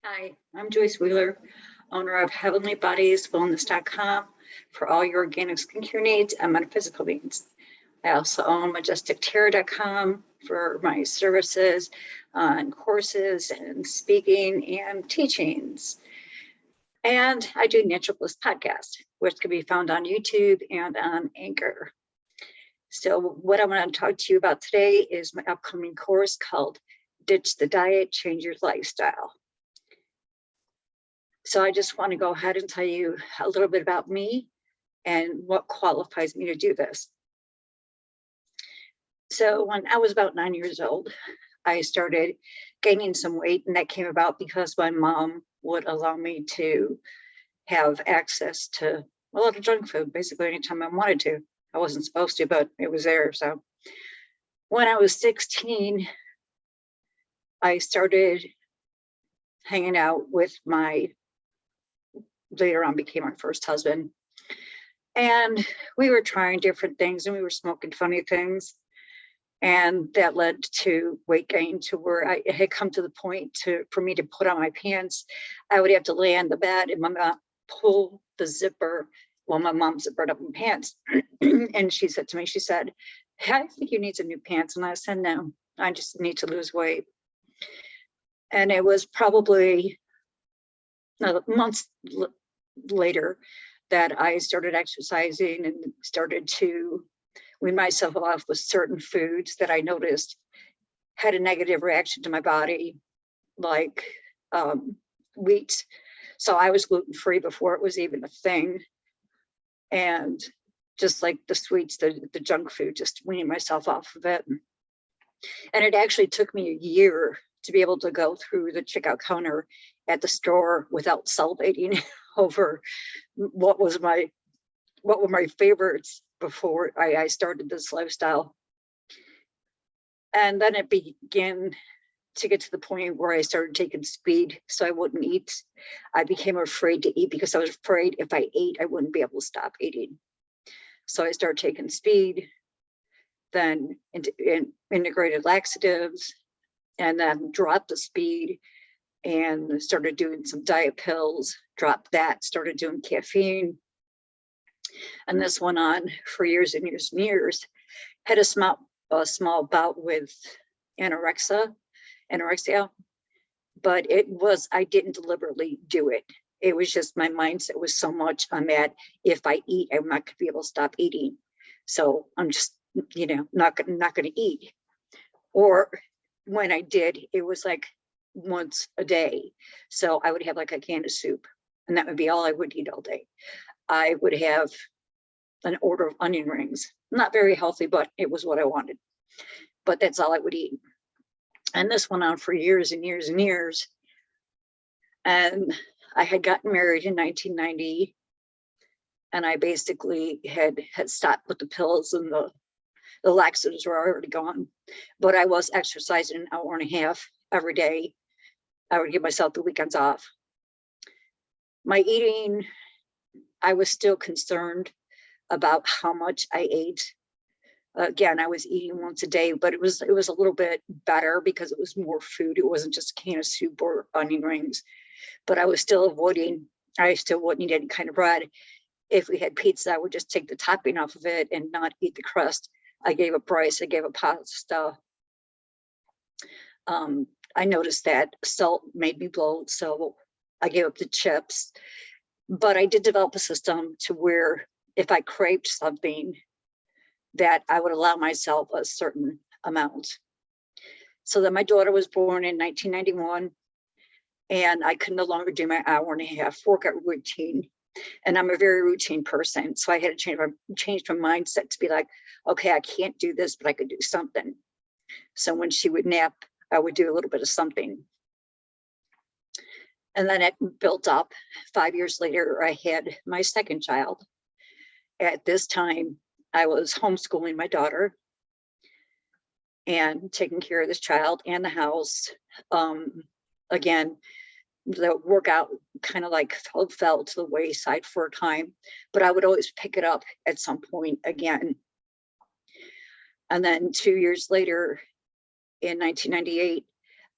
Hi, I'm Joyce Wheeler, owner of HeavenlyBodiesWellness.com for all your organic skincare needs and metaphysical needs. I also own MajesticTarot.com for my services on courses and speaking and teachings. And I do Natural Bliss podcast, which can be found on YouTube and on Anchor. So what I want to talk to you about today is my upcoming course called Ditch the Diet, Change Your Lifestyle. So I just want to go ahead and tell you a little bit about me and what qualifies me to do this. So when I was about 9 years old, I started gaining some weight, and that came about because my mom would allow me to have access to a lot of junk food, basically anytime I wanted to. I wasn't supposed to, but it was there. So when I was 16, I started hanging out with later on became my first husband. And we were trying different things, and we were smoking funny things. And that led to weight gain, to where I had come to the point for me to put on my pants. I would have to lay on the bed and my mom pull the zipper while my mom zippered up my pants. And she said to me, she said, I think you need some new pants. And I said, no, I just need to lose weight. And it was probably months later that I started exercising and started to wean myself off with certain foods that I noticed had a negative reaction to my body, like wheat. So I was gluten-free before it was even a thing. And just like the sweets, the junk food, just weaning myself off of it. And it actually took me a year to be able to go through the checkout counter at the store without salivating over what were my favorites before I started this lifestyle. And then it began to get to the point where I started taking speed so I wouldn't eat. I became afraid to eat because I was afraid if I ate, I wouldn't be able to stop eating. So I started taking speed, then integrated laxatives, and then dropped the speed and started doing some diet pills, dropped that, started doing caffeine. And this went on for years and years and years. Had a small bout with anorexia, but I didn't deliberately do it. It was just my mindset was so much on that if I eat, I'm not gonna be able to stop eating. So I'm just, not gonna eat. Or when I did, it was like once a day. So I would have like a can of soup, and that would be all I would eat all day. I would have an order of onion rings. Not very healthy, but it was what I wanted. But that's all I would eat. And this went on for years and years and years. And I had gotten married in 1990. And I basically had stopped with the pills, and the laxatives were already gone. But I was exercising an hour and a half every day. I would give myself the weekends off. My eating, I was still concerned about how much I ate. Again, I was eating once a day, but it was a little bit better because it was more food. It wasn't just a can of soup or onion rings. But I was still avoiding. I still wouldn't eat any kind of bread. If we had pizza, I would just take the topping off of it and not eat the crust. I gave up rice. I gave up pasta. I noticed that salt made me bloat, so I gave up the chips. But I did develop a system to where if I craved something, that I would allow myself a certain amount. So then my daughter was born in 1991, and I could no longer do my hour and a half workout routine. And I'm a very routine person. So I had to change my mindset to be like, okay, I can't do this, but I could do something. So when she would nap, I would do a little bit of something. And then it built up. 5 years later, I had my second child. At this time, I was homeschooling my daughter and taking care of this child and the house. Again, the workout kind of like fell to the wayside for a time, but I would always pick it up at some point again. And then 2 years later, in 1998,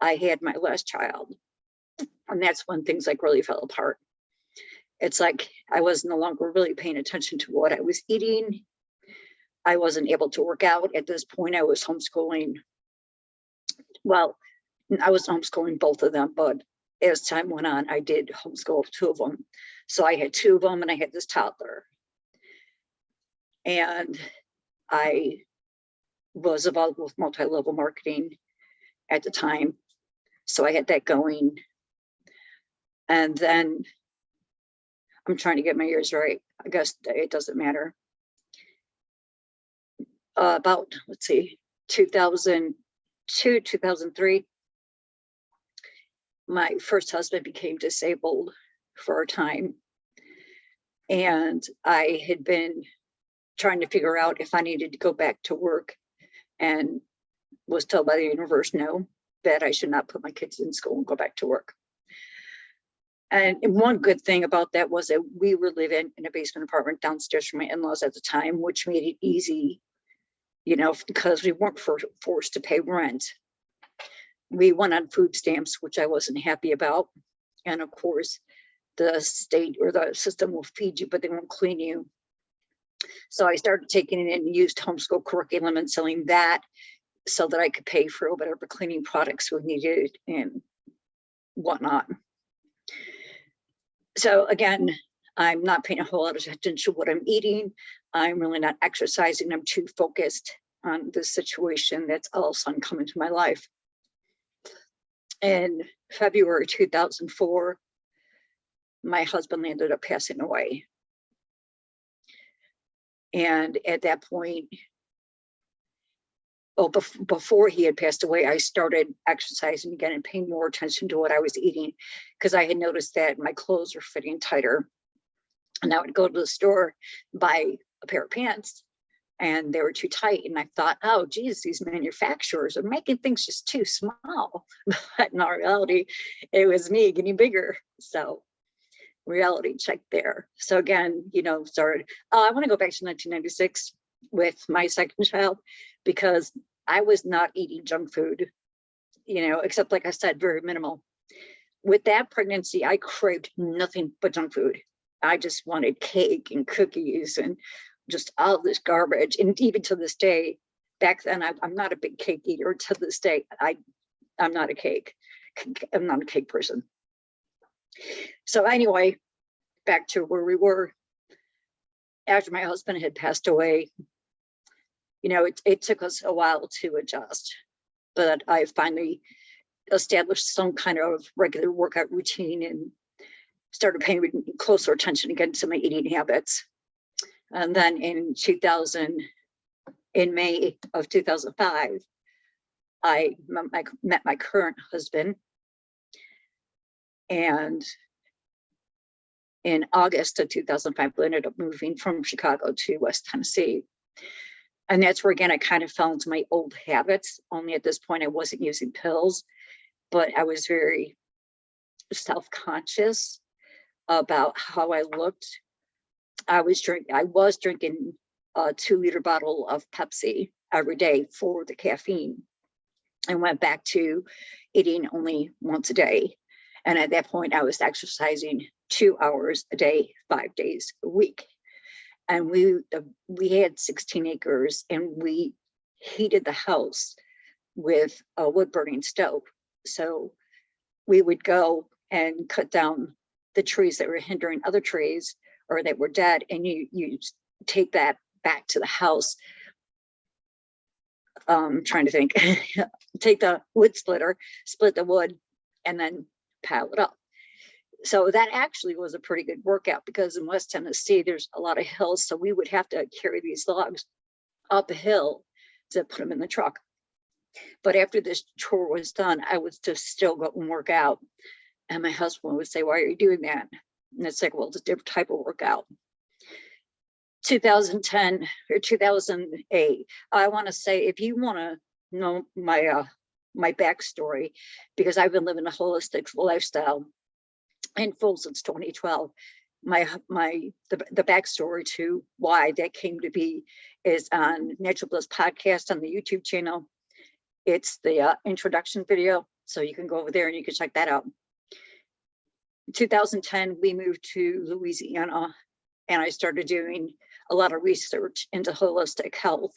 I had my last child. And that's when things like really fell apart. It's like I was no longer really paying attention to what I was eating. I wasn't able to work out. At this point, I was homeschooling. Well, I was homeschooling both of them, but as time went on, I did homeschool two of them. So I had two of them and I had this toddler. And I was involved with multi-level marketing at the time. So I had that going. And then I'm trying to get my years right. I guess it doesn't matter. About, let's see, 2002, 2003, my first husband became disabled for a time. And I had been trying to figure out if I needed to go back to work, and was told by the universe, no, that I should not put my kids in school and go back to work. And one good thing about that was that we were living in a basement apartment downstairs from my in-laws at the time, which made it easy, you know, because we weren't forced to pay rent. We went on food stamps, which I wasn't happy about. And of course, the state or the system will feed you, but they won't clean you. So I started taking it and used homeschool curriculum and selling that so that I could pay for whatever cleaning products we needed and whatnot. So again, I'm not paying a whole lot of attention to what I'm eating. I'm really not exercising. I'm too focused on this situation that's all of a sudden come into my life. In February 2004, my husband ended up passing away. And at that point, well, before he had passed away, I started exercising again and paying more attention to what I was eating, because I had noticed that my clothes were fitting tighter. And I would go to the store, buy a pair of pants, and they were too tight. And I thought, oh, geez, these manufacturers are making things just too small. But in all reality, it was me getting bigger. So reality check there. So again, you know, started, I want to go back to 1996 with my second child, because I was not eating junk food, you know, except, like I said, very minimal. With that pregnancy, I craved nothing but junk food. I just wanted cake and cookies and just all this garbage. And even to this day, back then, I'm not a big cake eater. To this day, I'm not a cake person. So anyway, back to where we were. After my husband had passed away, you know, it took us a while to adjust, but I finally established some kind of regular workout routine and started paying closer attention again to my eating habits. And then in May of 2005, I met my current husband. And in August of 2005, we ended up moving from Chicago to West Tennessee. And that's where, again, I kind of fell into my old habits. Only at this point, I wasn't using pills, but I was very self-conscious about how I looked. I was drinking a 2-liter bottle of Pepsi every day for the caffeine, and went back to eating only once a day. And at that point, I was exercising 2 hours a day, 5 days a week. And we had 16 acres, and we heated the house with a wood burning stove. So we would go and cut down the trees that were hindering other trees or that were dead, and you take that back to the house. Trying to think. Take the wood splitter, split the wood, and then pile it up. So that actually was a pretty good workout, because in West Tennessee, there's a lot of hills. So we would have to carry these logs up a hill to put them in the truck. But after this chore was done, I would just still go and work out. And my husband would say, why are you doing that? And it's like, well, it's a different type of workout. 2010 or 2008, I want to say, if you want to know my backstory, because I've been living a holistic lifestyle in full since 2012. The backstory to why that came to be is on Natural Bliss podcast on the YouTube channel. It's the introduction video, so you can go over there and you can check that out. 2010, we moved to Louisiana, and I started doing a lot of research into holistic health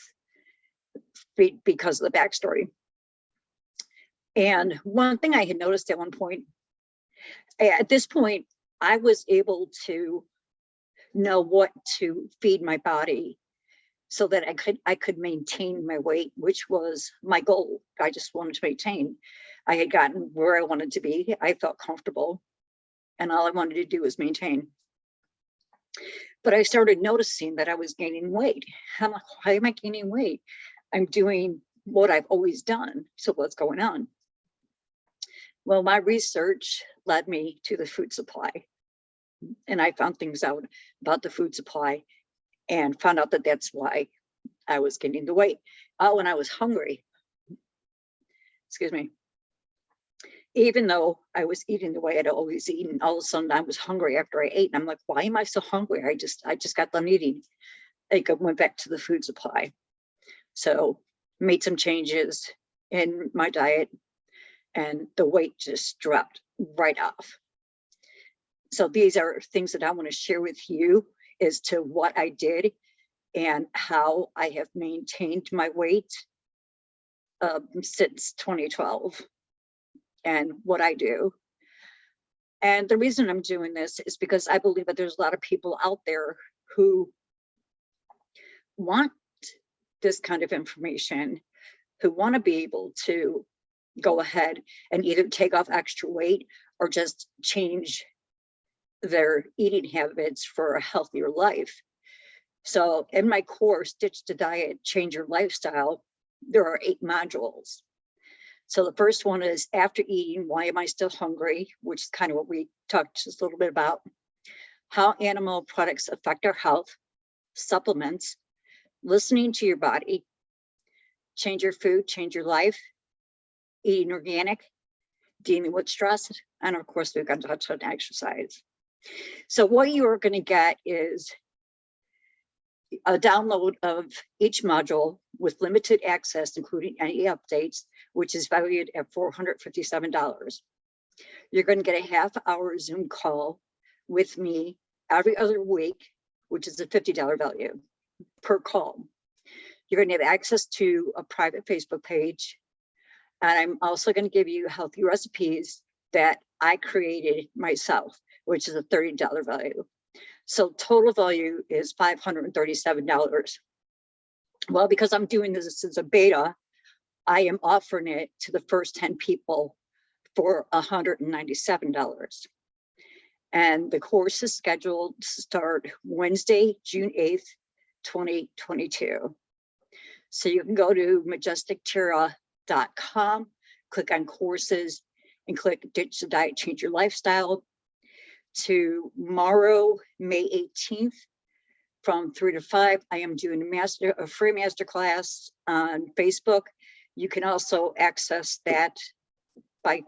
because of the backstory. And one thing I had noticed at one point, at this point, I was able to know what to feed my body so that I could maintain my weight, which was my goal. I just wanted to maintain. I had gotten where I wanted to be. I felt comfortable, and all I wanted to do was maintain. But I started noticing that I was gaining weight. I'm like, why am I gaining weight? I'm doing what I've always done. So what's going on? Well, my research led me to the food supply. And I found things out about the food supply and found out that that's why I was gaining the weight. Oh, and I was hungry. Excuse me. Even though I was eating the way I'd always eaten, all of a sudden I was hungry after I ate. And I'm like, why am I so hungry? I just got done eating. I went back to the food supply. So made some changes in my diet, and the weight just dropped right off. So these are things that I want to share with you as to what I did and how I have maintained my weight since 2012 and what I do. And the reason I'm doing this is because I believe that there's a lot of people out there who want this kind of information, who want to be able to go ahead and either take off extra weight or just change their eating habits for a healthier life. So in my course, Ditch the Diet, Change Your Lifestyle, there are 8 modules. So the first one is after eating, why am I still hungry? Which is kind of what we talked just a little bit about. How animal products affect our health, supplements, listening to your body, change your food, change your life, eating organic, dealing with stress, and of course, we've got to touch on exercise. So what you are going to get is a download of each module with limited access, including any updates, which is valued at $457. You're going to get a half-hour Zoom call with me every other week, which is a $50 value per call. You're going to have access to a private Facebook page. And I'm also going to give you healthy recipes that I created myself, which is a $30 value. So total value is $537. Well, because I'm doing this as a beta, I am offering it to the first 10 people for $197. And the course is scheduled to start Wednesday, June 8th, 2022. So you can go to majesticterra.com, click on courses, and click Ditch the Diet, Change Your Lifestyle. Tomorrow, May 18th, from 3 to 5, I am doing a free masterclass on Facebook. You can also access that by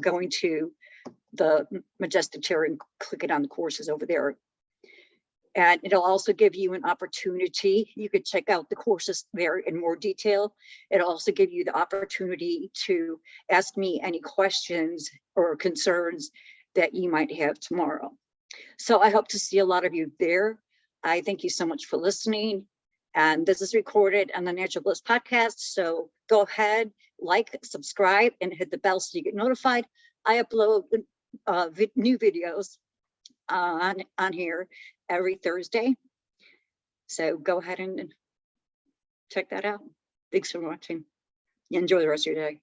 going to the Majestic Terra and clicking on the courses over there. And it'll also give you an opportunity. You could check out the courses there in more detail. It'll also give you the opportunity to ask me any questions or concerns that you might have tomorrow. So I hope to see a lot of you there. I thank you so much for listening. And this is recorded on the Natural Bliss podcast. So go ahead, like, subscribe, and hit the bell so you get notified. I upload new videos on here every Thursday. So go ahead and check that out. Thanks for watching. Enjoy the rest of your day.